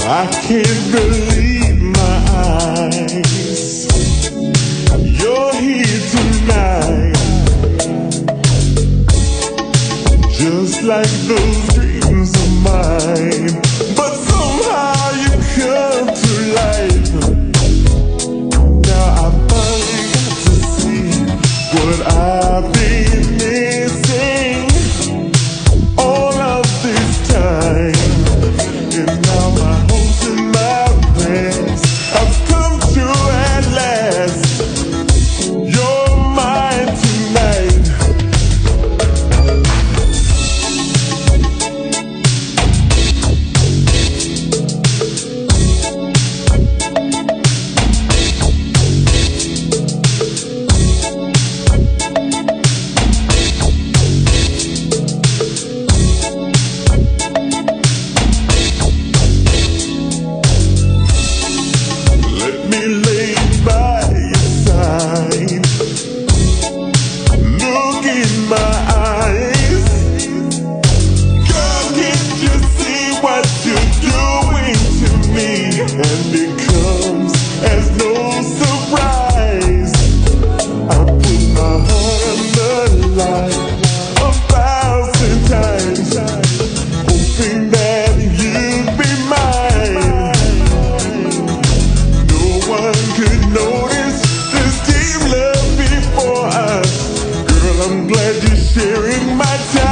I can't believe my eyes. You're here tonight, just like those dreams of mine. But somehow you come to life. Now I finally got to see what I've been missing all of this time. And now my hopes and my prayers have come true at last. You're mine tonight. Let me lay by your side. Look in my eyes. Girl, can't you see what you're doing to me? And it comes as no surprise. I put my heart on the line 1,000 times, hoping that you'd be mine. No one could notice this deep love before us. Girl, I'm glad you're sharing my time.